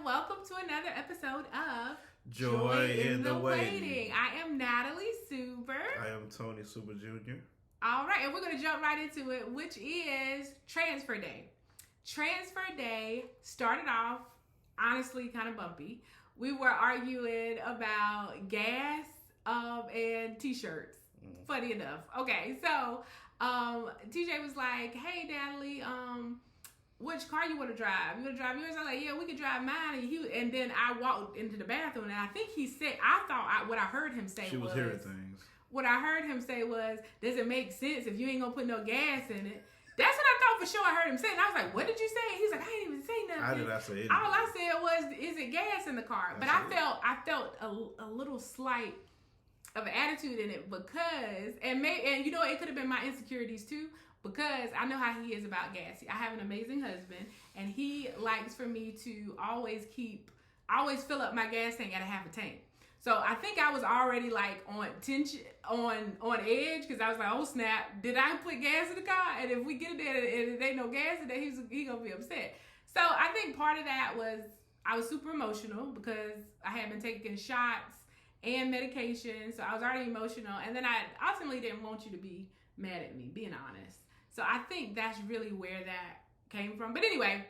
welcome to another episode of Joy in the Waiting. I am Natalie Suber. I am Tony Suber Jr. All right, and we're going to jump right into it, which is Transfer Day. Transfer Day started off, honestly, kind of bumpy. We were arguing about gas and T-shirts. Funny enough. Okay, so TJ was like, hey, Natalie, which car you want to drive? You want to drive yours? I was like, yeah, we can drive mine. And then I walked into the bathroom, and I think he said, what I heard him say She was hearing things. What I heard him say was, does it make sense if you ain't going to put no gas in it? That's what I thought for sure I heard him say. And I was like, what did you say? He's like, I didn't even say nothing. I did not say anything. All I said was, is it gas in the car? But I felt a little slight of an attitude in it because, and you know, it could have been my insecurities too, because I know how he is about gas. I have an amazing husband, and he likes for me to always fill up my gas tank at a half a tank. So I think I was already like on tension, on edge, because I was like, oh snap, did I put gas in the car? And if we get there and there ain't no gas in there, he gonna be upset. So I think part of that was I was super emotional because I had been taking shots and medication, so I was already emotional. And then I ultimately didn't want you to be mad at me, being honest. So I think that's really where that came from. But anyway,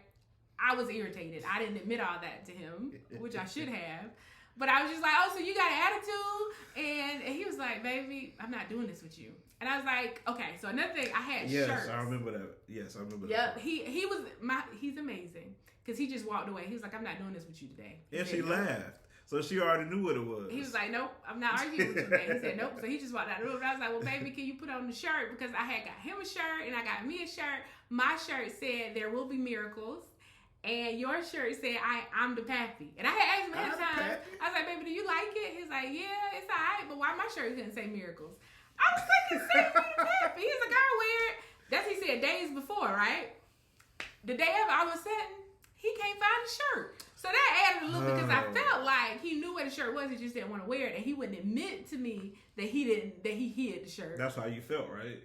I was irritated. I didn't admit all that to him, which I should have. But I was just like, oh, so you got an attitude? And he was like, baby, I'm not doing this with you. And I was like, okay. So another thing, I had shirts. Yes, I remember that. Yes, I remember that. Yep, he's amazing. Because he just walked away. He was like, I'm not doing this with you today. And she laughed. So she already knew what it was. He was like, nope, I'm not arguing with you today. He said, nope. So he just walked out the room. And I was like, well, baby, can you put on the shirt? Because I had got him a shirt and I got me a shirt. My shirt said, there will be miracles. And your shirt said, I'm the pappy. And I had asked him ahead of time. I was like, baby, do you like it? He's like, yeah, it's all right. But why my shirt couldn't say miracles? I was like, say you the pappy. He's like, I wear it. That's what he said days before, right? The day of, all of a sudden, he can't find the shirt. So that added a little because I felt like he knew where the shirt was, he just didn't want to wear it, and he wouldn't admit to me that he hid the shirt. That's how you felt, right?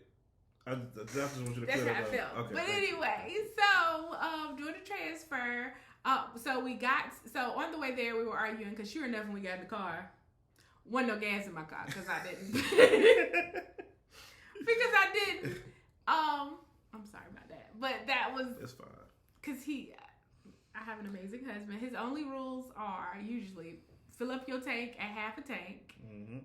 That's just what you. That's how I felt. Okay, but anyway, so doing the transfer, so on the way there we were arguing because sure enough when we got in the car, wasn't no gas in my car because I didn't. Because I didn't. I'm sorry about that, but that was. It's fine. Because I have an amazing husband. His only rules are usually fill up your tank at half a tank. Mm-hmm.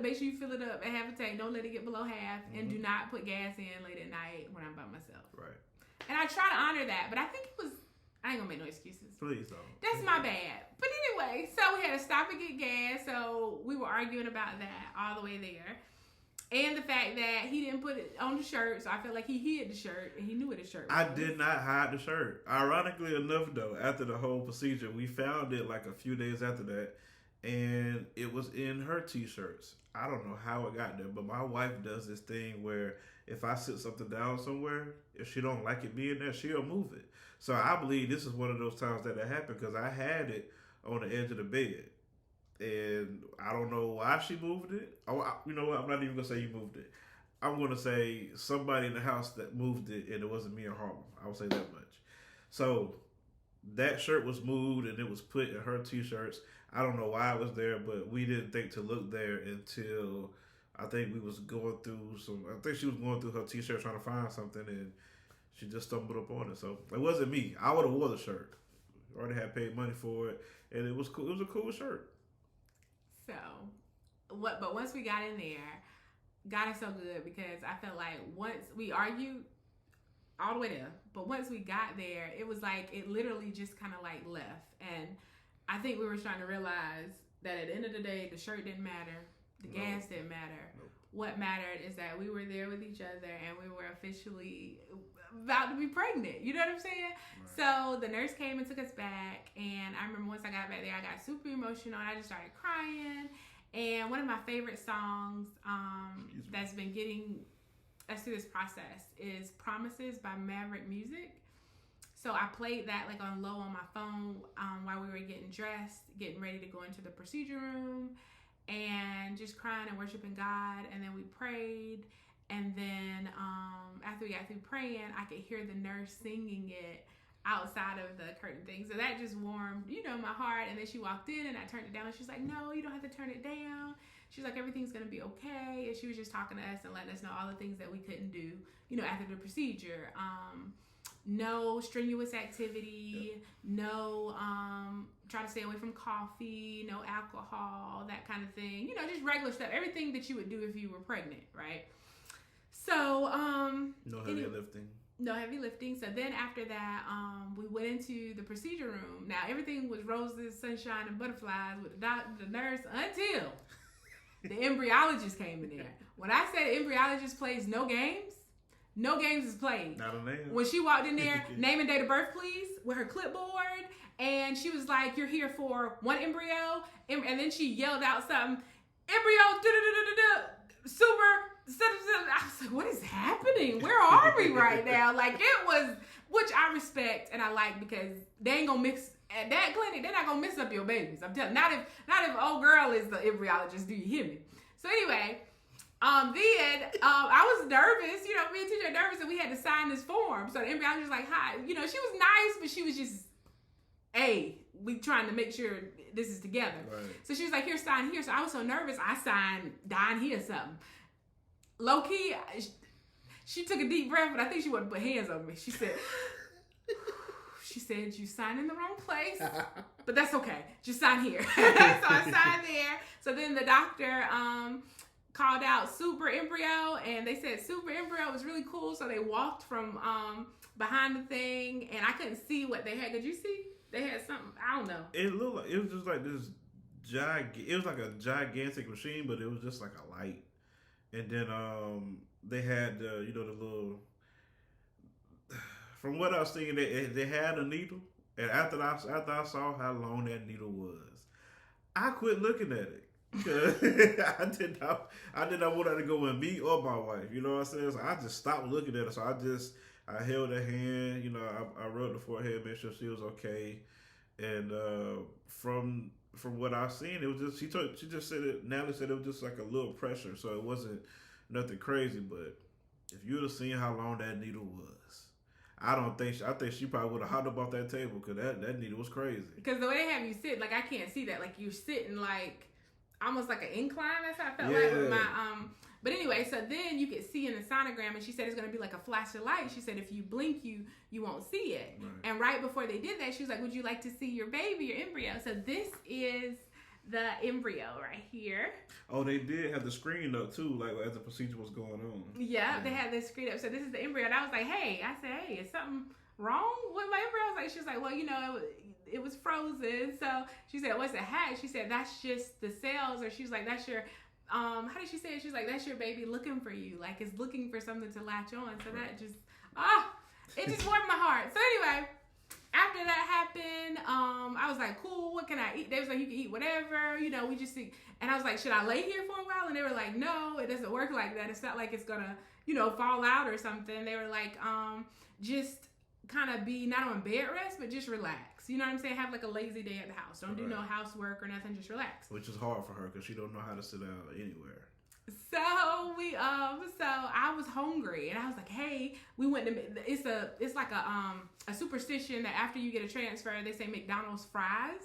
Make sure you fill it up at half a tank. Don't let it get below half. Mm-hmm. And do not put gas in late at night when I'm by myself. Right. And I try to honor that, but I think I ain't gonna make no excuses. Please don't. That's my bad. But anyway, so we had to stop and get gas. So we were arguing about that all the way there. And the fact that he didn't put it on the shirt, so I felt like he hid the shirt, and he knew where the shirt was. I did not hide the shirt. Ironically enough, though, after the whole procedure, we found it like a few days after that, and it was in her T-shirts. I don't know how it got there, but my wife does this thing where if I sit something down somewhere, if she don't like it being there, she'll move it. So I believe this is one of those times that happened because I had it on the edge of the bed. And I don't know why she moved it. You know what? I'm not even going to say you moved it. I'm going to say somebody in the house that moved it, and it wasn't me or Harlem. I will say that much. So that shirt was moved, and it was put in her T-shirts. I don't know why it was there, but we didn't think to look there until I think we was going through I think she was going through her T-shirt trying to find something, and she just stumbled upon it. So it wasn't me. I would have wore the shirt. I already had paid money for it, and it was cool. It was a cool shirt. So, but once we got in there, God is so good because I felt like once we argued all the way there, but once we got there, it was like it literally just kind of like left. And I think we were trying to realize that at the end of the day, the shirt didn't matter, the gas didn't matter. Nope. What mattered is that we were there with each other and we were officially about to be pregnant. You know what I'm saying? Right. So the nurse came and took us back, and I remember once I got back there, I got super emotional and I just started crying. And one of my favorite songs that's been getting us through this process is Promises by Maverick Music. So I played that like on low on my phone while we were getting dressed, getting ready to go into the procedure room, and just crying and worshiping God. And then we prayed. And then after we got through praying, I could hear the nurse singing it outside of the curtain thing. So that just warmed, my heart. And then she walked in and I turned it down and she's like, no, you don't have to turn it down. She's like, everything's going to be okay. And she was just talking to us and letting us know all the things that we couldn't do, after the procedure. No strenuous activity, no, try to stay away from coffee, no alcohol, that kind of thing. Just regular stuff. Everything that you would do if you were pregnant, right? So, no heavy lifting. No heavy lifting. So then after that, we went into the procedure room. Now everything was roses, sunshine, and butterflies with the nurse until the embryologist came in there. When I said embryologist plays no games is played. Not a name. When she walked in there, name and date of birth, please, with her clipboard, and she was like, "You're here for one embryo," and then she yelled out something, "Embryo, super." I was like, what is happening? Where are we right now? Like, it was, which I respect and I like, because they ain't gonna mix at that clinic. They're not gonna mix up your babies. I'm telling you, not if old girl is the embryologist. Do you hear me? So anyway, then I was nervous. Me and TJ nervous, and we had to sign this form. So the embryologist was like, hi. She was nice, but she was just, hey, we trying to make sure this is together. Right. So she was like, here, sign here. So I was so nervous, I signed down here something. Low key, she took a deep breath, but I think she wanted to put hands on me. She said, you signed in the wrong place, but that's okay. Just sign here. So I signed there. So then the doctor called out super embryo, and they said super embryo was really cool. So they walked from behind the thing, and I couldn't see what they had. Could you see? They had something. I don't know. It looked like, it was just like this it was like a gigantic machine, but it was just like a light. And then they had the little. From what I was thinking, they had a needle, and after I saw how long that needle was, I quit looking at it because I did not want her to go with me or my wife. You know what I'm saying? So I just stopped looking at her. So I held her hand. I rubbed the forehead, made sure she was okay, and from what I've seen, it was just she just said it. Natalie said it was just like a little pressure, so it wasn't nothing crazy. But if you would have seen how long that needle was, I think she probably would have hopped up off that table, because that needle was crazy. Because the way they have you sit, like, I can't see that. Like, you're sitting like almost like an incline. That's how I felt like with my But anyway, so then you could see in the sonogram, and she said it's going to be like a flash of light. She said if you blink, you won't see it. Right. And right before they did that, she was like, would you like to see your baby, your embryo? So this is the embryo right here. Oh, they did have the screen up too, like as the procedure was going on. Yeah, they had this screen up. So this is the embryo. And I was like, hey, is something wrong with my embryo? I was like, she was like, well, it was frozen. So she said, what's a hatch? She said, that's just the cells. Or she was like, that's your, how did she say it? She was like, that's your baby looking for you. Like, it's looking for something to latch on. So that just, it just warmed my heart. So anyway, after that happened, I was like, cool, what can I eat? They was like, you can eat whatever, we just see. And I was like, should I lay here for a while? And they were like, no, it doesn't work like that. It's not like it's gonna, fall out or something. They were like, just kind of be not on bed rest, but just relax. You know what I'm saying? Have like a lazy day at the house. Don't do no housework or nothing. Just relax. Which is hard for her because she don't know how to sit down anywhere. So so I was hungry and I was like, hey, we went to, it's like a superstition that after you get a transfer, they say McDonald's fries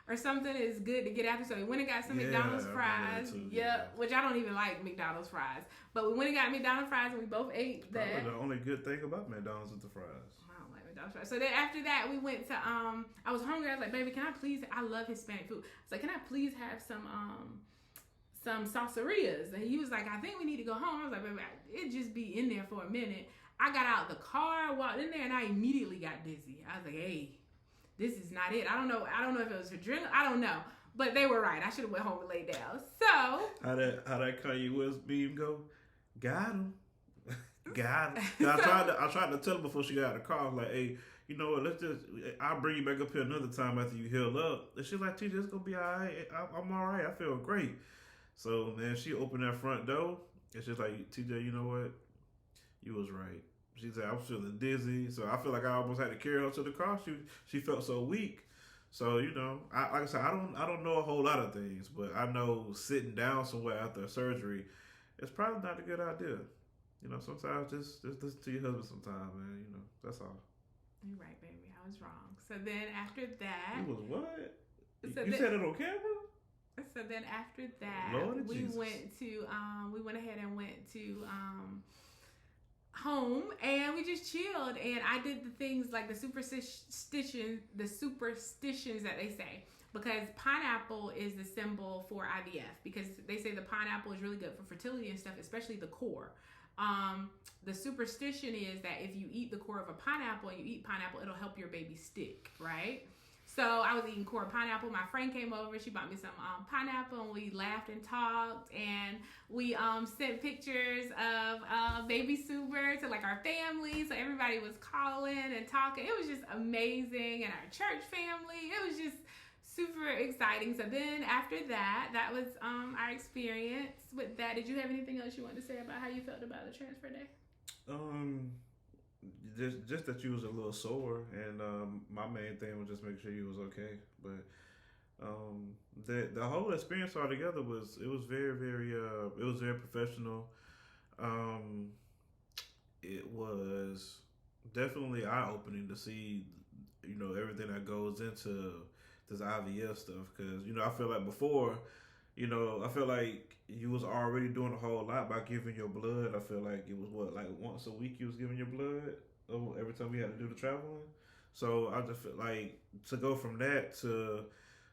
or something is good to get after. So we went and got some McDonald's fries. Yep, which I don't even like McDonald's fries. But we went and got McDonald's fries and we both ate that. Probably the only good thing about McDonald's is the fries. I don't like McDonald's fries. So then after that, we went to, I was hungry. I was like, baby, I love Hispanic food. I was like, can I please have some salsarias? And he was like, I think we need to go home. I was like, baby, it'd just be in there for a minute. I got out the car, walked in there, and I immediately got dizzy. I was like, hey, this is not it. I don't know if it was adrenaline. I don't know. But they were right. I should have went home and laid down. So how that Kanye West beam go? Got him. Got him. I tried to tell her before she got out of the car. I was like, hey, you know what? I'll bring you back up here another time after you heal up. And she's like, TJ, it's gonna be all right. I'm all right. I feel great. So then she opened that front door and she's like, TJ, you know what? You was right. She said, I was feeling dizzy. So I feel like I almost had to carry her to the car. She felt so weak. So, like I said, I don't know a whole lot of things, but I know sitting down somewhere after a surgery is probably not a good idea. Sometimes just listen to your husband sometime, man. That's all. You're right, baby. I was wrong. So then after that, it was what? So you said it on camera. So then after that, Lord we Jesus. went ahead and went to home, and we just chilled, and I did the things like the superstitions that they say, because pineapple is the symbol for IVF, because they say the pineapple is really good for fertility and stuff, especially the core. The superstition is that if you eat the core of a pineapple and you eat pineapple, it'll help your baby stick, right? So I was eating core pineapple. My friend came over. She bought me some pineapple, and we laughed and talked. And we sent pictures of baby Super to like our family. So everybody was calling and talking. It was just amazing. And our church family. It was just super exciting. So then after that, that was our experience with that. Did you have anything else you wanted to say about how you felt about the transfer day? Just that you was a little sore, and my main thing was just make sure you was okay. But the whole experience altogether was very professional. It was definitely eye opening to see everything that goes into this IVF stuff, because I feel like before, I feel like you was already doing a whole lot by giving your blood. I feel like it was like once a week you was giving your blood every time we had to do the traveling. So I just feel like to go from that to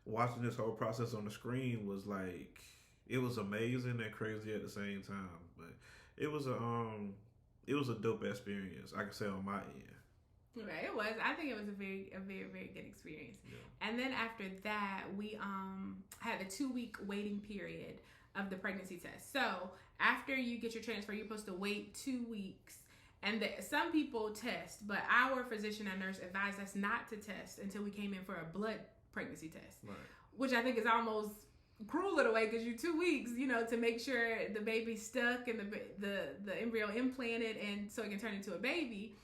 watching this whole process on the screen was like, it was amazing and crazy at the same time. But it was a dope experience, I can say, on my end. Right, it was. I think it was a very good experience. Yeah. And then after that, we had a 2-week waiting period of the pregnancy test. So after you get your transfer, you're supposed to wait 2 weeks. And some people test, but our physician and nurse advised us not to test until we came in for a blood pregnancy test, right. Which I think is almost cruel in a way, because you're 2 weeks, to make sure the baby's stuck and the embryo implanted, and so it can turn into a baby.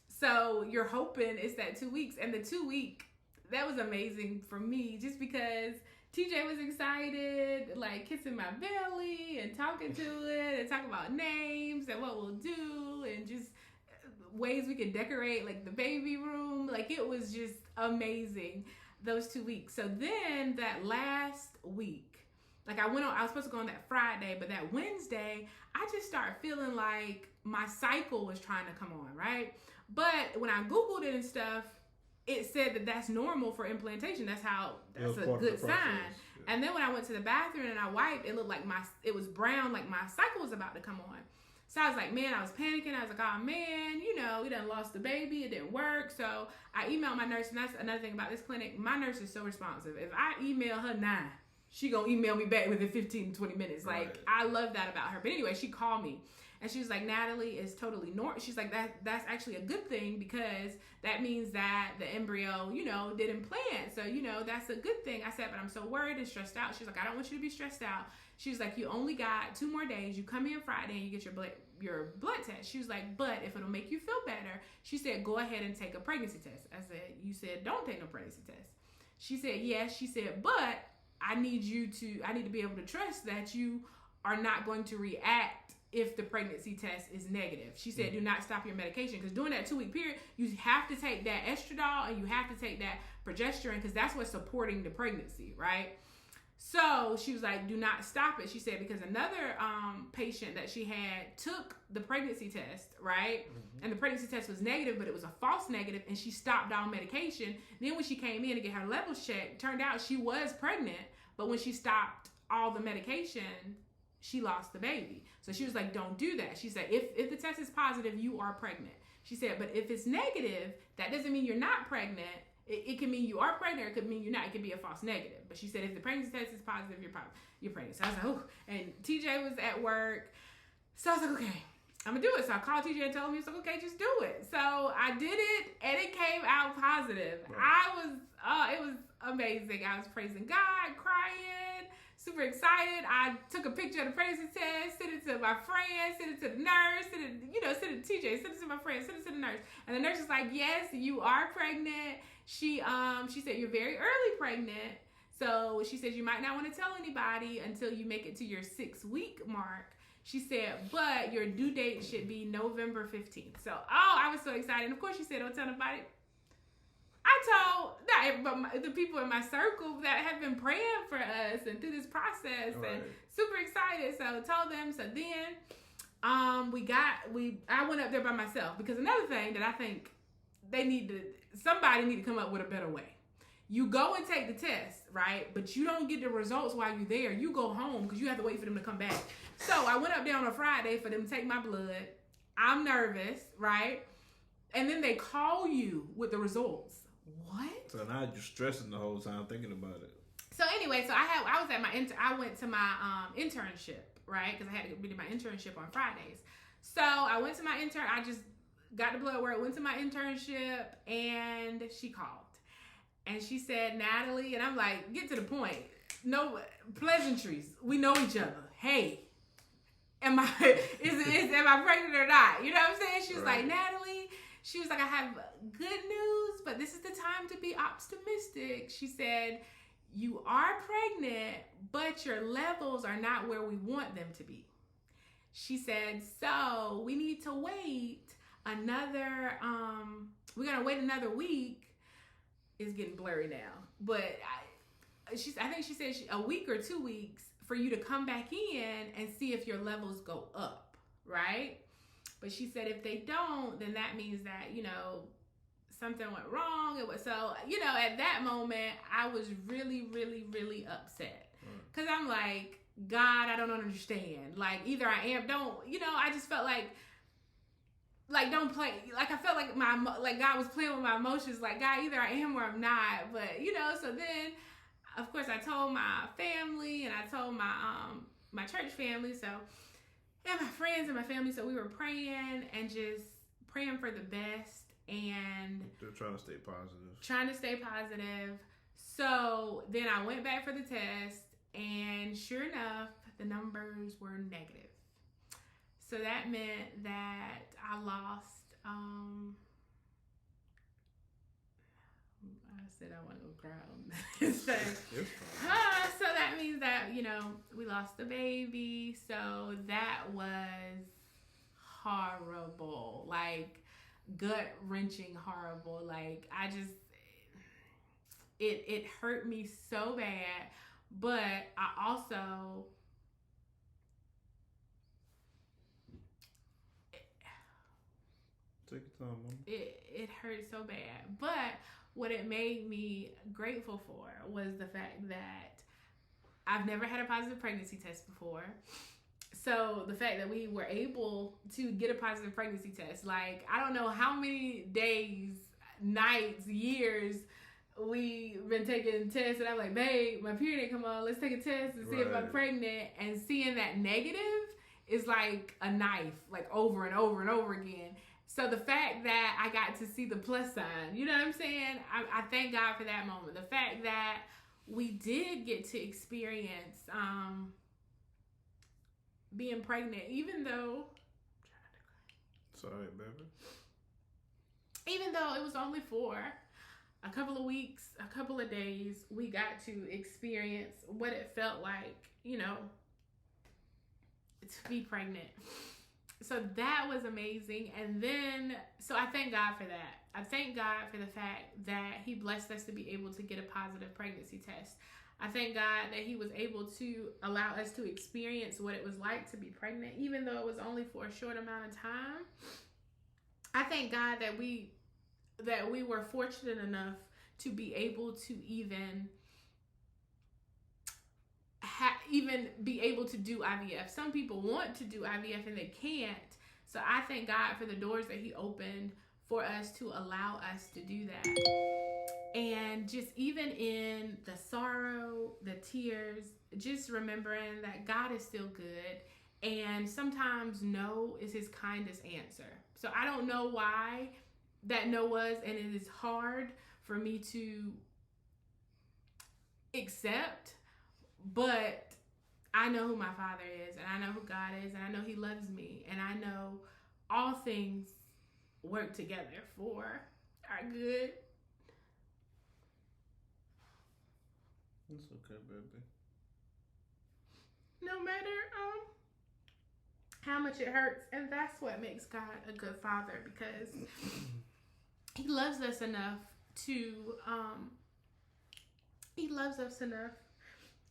So you're hoping it's that 2 weeks, and the 2 week, that was amazing for me, just because TJ was excited, like kissing my belly and talking to it and talking about names and what we'll do and just ways we could decorate like the baby room. Like, it was just amazing those 2 weeks. So then that last week, like I was supposed to go on that Friday, but that Wednesday, I just started feeling like my cycle was trying to come on, right? But when I Googled it and stuff, it said that that's normal for implantation. That's a good sign. Yeah. And then when I went to the bathroom and I wiped, it looked like it was brown, like my cycle was about to come on. So I was like, man, I was panicking. I was like, oh man, we done lost the baby. It didn't work. So I emailed my nurse, and that's another thing about this clinic. My nurse is so responsive. If I email her 9, she gonna email me back within 15 to 20 minutes. Like, right. I love that about her. But anyway, she called me. And she was like, Natalie, is totally normal. She's like, that's actually a good thing, because that means that the embryo, did implant. So, that's a good thing. I said, but I'm so worried and stressed out. She's like, I don't want you to be stressed out. She's like, you only got 2 more days. You come in Friday and you get your blood test. She was like, but if it'll make you feel better, she said, go ahead and take a pregnancy test. I said, you said don't take no pregnancy test. She said, yes. She said, but I need to be able to trust that you are not going to react if the pregnancy test is negative. She said, do not stop your medication, because during that 2-week period, you have to take that estradiol and you have to take that progesterone, because that's what's supporting the pregnancy, right? So she was like, do not stop it. She said, because another patient that she had took the pregnancy test, right? Mm-hmm. And the pregnancy test was negative, but it was a false negative, and she stopped all medication. Then when she came in to get her levels checked, turned out she was pregnant, but when she stopped all the medication, she lost the baby. So she was like, don't do that. She said, if the test is positive, you are pregnant. She said, but if it's negative, that doesn't mean you're not pregnant. It can mean you are pregnant, or it could mean you're not. It could be a false negative. But she said, if the pregnancy test is positive, you're pregnant. So I was like, oh. And TJ was at work. So I was like, okay, I'm going to do it. So I called TJ and told him, he was like, okay, just do it. So I did it, and it came out positive. Right. It was amazing. I was praising God, crying, super excited. I took a picture of the pregnancy test, sent it to my friend, sent it to the nurse, sent it to TJ, sent it to my friend, sent it to the nurse. And the nurse was like, yes, you are pregnant. She said, you're very early pregnant. So she said, you might not want to tell anybody until you make it to your 6-week mark. She said, but your due date should be November 15th. So, I was so excited. And of course she said, don't tell nobody. the people in my circle that have been praying for us and through this process and super excited. So I told them. So then, I went up there by myself because another thing that I think somebody need to come up with a better way. You go and take the test, right? But you don't get the results while you're there. You go home because you have to wait for them to come back. So I went up there on a Friday for them to take my blood. I'm nervous, right? And then they call you with the results. What? So now you're stressing the whole time thinking about it. So anyway, I went to my internship, right? Because I had to do my internship on Fridays. So I went to my I just got the blood work, went to my internship, and she called. And she said, Natalie, and I'm like, get to the point. No pleasantries. We know each other. Hey, am I pregnant or not? You know what I'm saying? She was like, Natalie, she was like, I have good news, but this is the time to be optimistic. She said, you are pregnant, but your levels are not where we want them to be. She said, so we need to wait another, we're going to wait another week. It's getting blurry now, but I think she said a week or 2 weeks for you to come back in and see if your levels go up, right? But she said if they don't, then that means that, something went wrong. So, at that moment, I was really, really, really upset. Because I'm like, God, I don't understand. Like, either I am, I just felt like don't play. Like, I felt like God was playing with my emotions. Like, God, either I am or I'm not. But, so then, of course, I told my family and I told my church family. So, and my friends and my family. So we were praying and just praying for the best. And they're trying to stay positive. So then I went back for the test, and sure enough, the numbers were negative. So that meant that I lost. I said I wasn't gonna cry on this thing. So that means that we lost the baby. So that was horrible. Like, gut-wrenching horrible. Like, I just it hurt me so bad, but I also take your time, Mom. It hurt so bad, but what it made me grateful for was the fact that I've never had a positive pregnancy test before. So the fact that we were able to get a positive pregnancy test, like, I don't know how many days, nights, years we've been taking tests, and I'm like, babe, my period ain't come on, let's take a test and see if I'm pregnant. And seeing that negative is like a knife, like over and over and over again. So the fact that I got to see the plus sign, you know what I'm saying? I thank God for that moment. The fact that we did get to experience being pregnant, even though sorry, baby. Even though it was only for a couple of weeks, a couple of days, we got to experience what it felt like, to be pregnant. So that was amazing. And then, so I thank God for that. I thank God for the fact that He blessed us to be able to get a positive pregnancy test. I thank God that He was able to allow us to experience what it was like to be pregnant, even though it was only for a short amount of time. I thank God that we were fortunate enough to be able to even be able to do IVF. Some people want to do IVF and they can't. So I thank God for the doors that He opened for us to allow us to do that. And just even in the sorrow, the tears, just remembering that God is still good. And sometimes no is His kindest answer. So I don't know why that no was, and it is hard for me to accept, but I know who my Father is, and I know who God is, and I know He loves me, and I know all things work together for our good. It's okay, baby. No matter how much it hurts, and that's what makes God a good Father, because He loves us enough to, he loves us enough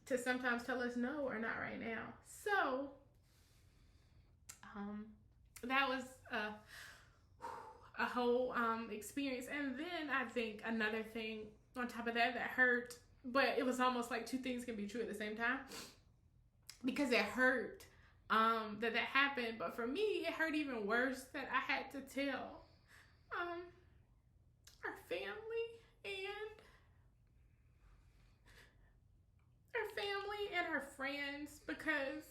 to sometimes tell us no or not right now. So, that was a whole experience. And then I think another thing on top of that hurt, but it was almost like two things can be true at the same time, because it hurt that happened, but for me it hurt even worse that I had to tell our family and our friends, because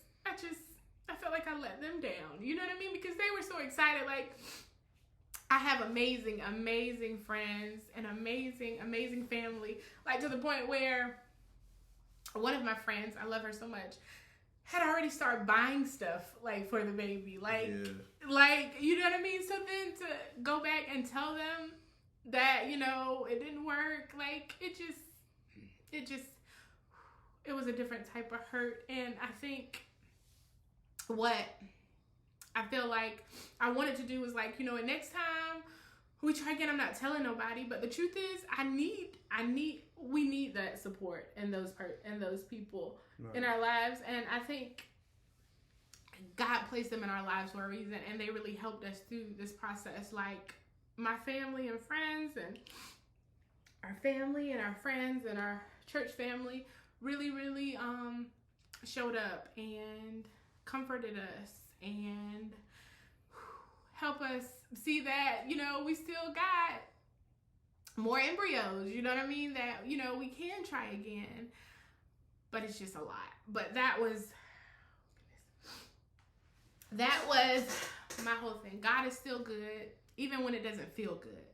I felt like I let them down. You know what I mean? Because they were so excited. Like, I have amazing friends and amazing family. Like, to the point where one of my friends, I love her so much, had already started buying stuff, like, for the baby. Like, like, you know what I mean? So then to go back and tell them that, you know, it didn't work, like, it was a different type of hurt. And I think what I feel like I wanted to do was, like, you know, and next time we try again, I'm not telling nobody, but the truth is we need that support and those people in our lives. And I think God placed them in our lives for a reason, and they really helped us through this process. Like, my family and friends, and our family and our friends and our church family really showed up and comforted us and help us see that, you know, we still got more embryos, you know what I mean, that, you know, we can try again, but it's just a lot. But that was my whole thing. God is still good, even when it doesn't feel good.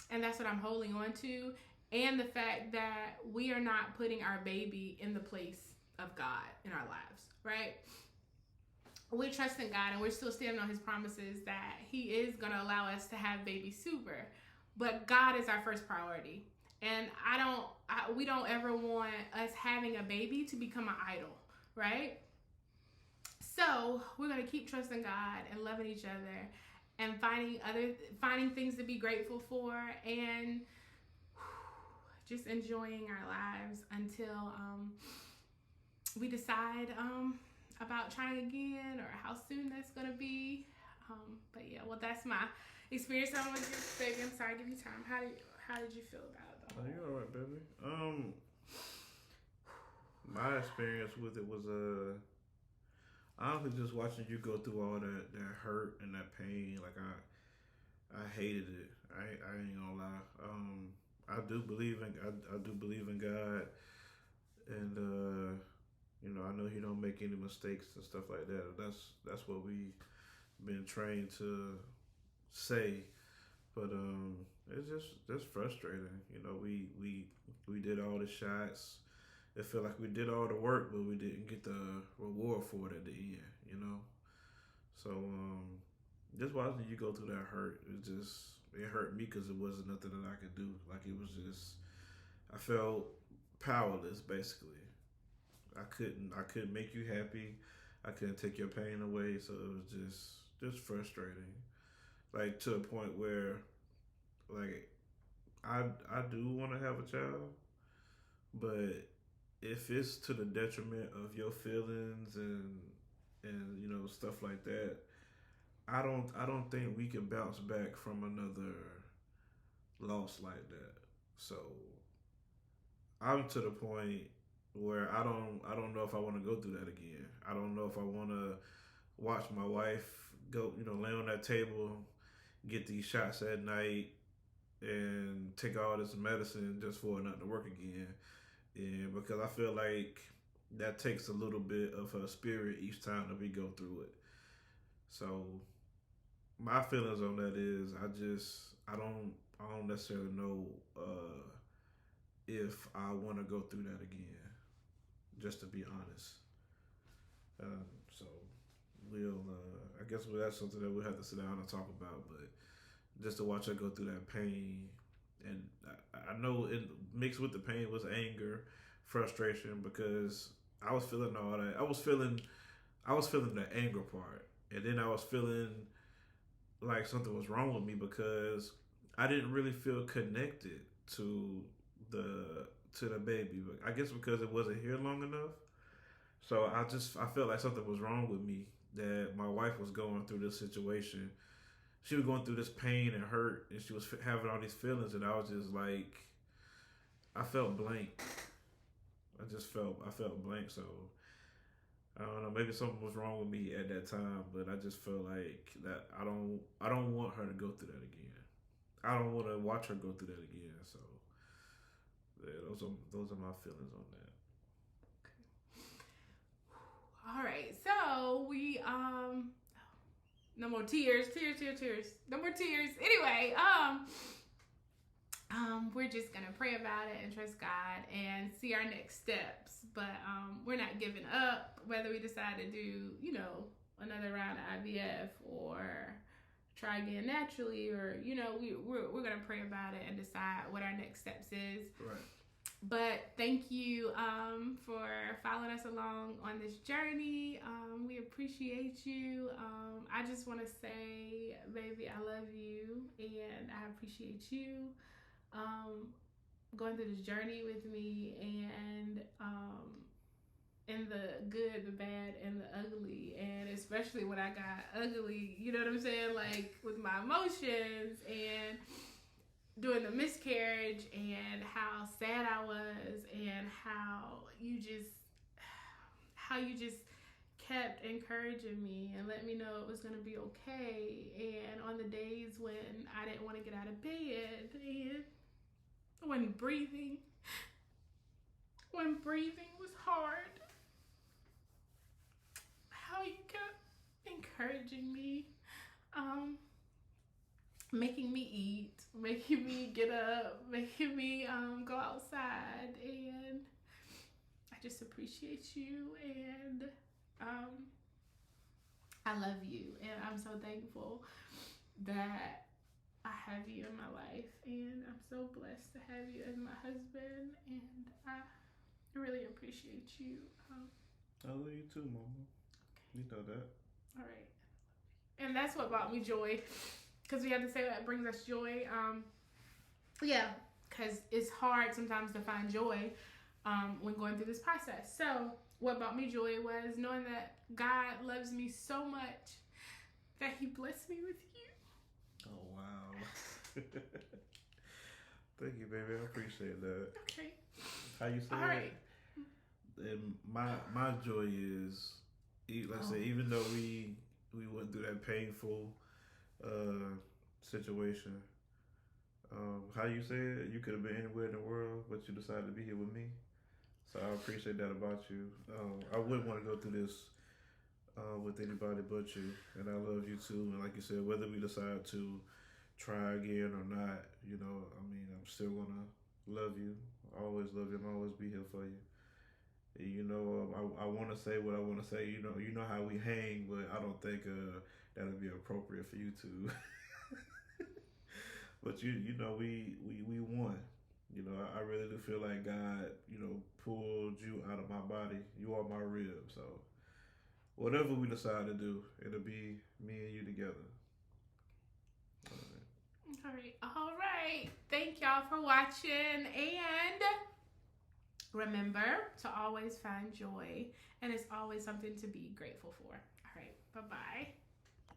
And that's what I'm holding on to. And the fact that we are not putting our baby in the place of God in our lives, right? We're trusting God, and we're still standing on his promises that he is going to allow us to have baby super. But God is our first priority. And we don't ever want us having a baby to become an idol, right? So we're going to keep trusting God and loving each other and finding things to be grateful for, and just enjoying our lives until we decide about trying again, or how soon that's going to be. But yeah, well, that's my experience. I'm going to give baby, I'm sorry, give you time. How did you feel about it? Oh, you're all right, baby. My experience with it was honestly just watching you go through all that hurt and that pain. Like, I hated it. I ain't gonna lie. I do believe in God, and you know, I know he don't make any mistakes and stuff like that. That's what we been trained to say. But it's just frustrating. You know, we did all the shots. It felt like we did all the work, but we didn't get the reward for it at the end. You know, so just watching you go through that hurt, it hurt me because it wasn't nothing that I could do. Like, it was just, I felt powerless basically. I couldn't make you happy. I couldn't take your pain away. So it was just frustrating. Like, to a point where, like, I do want to have a child, but if it's to the detriment of your feelings and you know, stuff like that, I don't think we can bounce back from another loss like that. So I'm to the point where I don't know if I want to go through that again. I don't know if I want to watch my wife go, you know, lay on that table, get these shots at night, and take all this medicine just for it not to work again. And because I feel like that takes a little bit of her spirit each time that we go through it. So my feelings on that is I don't necessarily know if I want to go through that again. Just to be honest. So we'll I guess that's something that we'll have to sit down and talk about. But just to watch her go through that pain, and I know it mixed with the pain was anger, frustration, because I was feeling all that. I was feeling the anger part, and then I was feeling like something was wrong with me because I didn't really feel connected to the baby. But I guess because it wasn't here long enough. So I felt like something was wrong with me, that my wife was going through this situation. She was going through this pain and hurt, and she was having all these feelings, and I was just like, I felt blank. I felt blank. So I don't know, maybe something was wrong with me at that time, but I just felt like that I don't want her to go through that again. I don't want to watch her go through that again. So yeah, those are my feelings on that. All right, so we no more tears. No more tears. Anyway, we're just gonna pray about it and trust God and see our next steps. But we're not giving up, whether we decide to do, another round of IVF or try again naturally, or we're gonna pray about it and decide what our next steps is. Right. But thank you for following us along on this journey. We appreciate you. I just want to say, baby, I love you, and I appreciate you going through this journey with me, and in the good, the bad, and the ugly, and especially when I got ugly, you know what I'm saying, like with my emotions and doing the miscarriage, and how sad I was, and how you just kept encouraging me and let me know it was gonna be okay. And on the days when I didn't want to get out of bed, and when breathing was hard, how you kept encouraging me, making me eat, making me get up, making me go outside. And I just appreciate you, and I love you, and I'm so thankful that I have you in my life, and I'm so blessed to have you as my husband, and I really appreciate you. I love you too, Mama. You know that. All right. And that's what brought me joy, because we have to say that brings us joy. Yeah, because it's hard sometimes to find joy when going through this process. So what brought me joy was knowing that God loves me so much that he blessed me with you. Oh, wow. Thank you, baby. I appreciate that. Okay. How you say All it? right. And my joy is, like I say, even though we went through that painful situation, how you say it, you could have been anywhere in the world, but you decided to be here with me. So I appreciate that about you. I wouldn't want to go through this with anybody but you, and I love you too. And like you said, whether we decide to try again or not, I'm still gonna love you. Always love you. I'm always be here for you. I want to say what I want to say. You know how we hang, but I don't think that'll be appropriate for you to. But we won. I really do feel like God, pulled you out of my body. You are my rib. So whatever we decide to do, it'll be me and you together. All right. Thank y'all for watching, and remember to always find joy, and it's always something to be grateful for. All right. Bye-bye.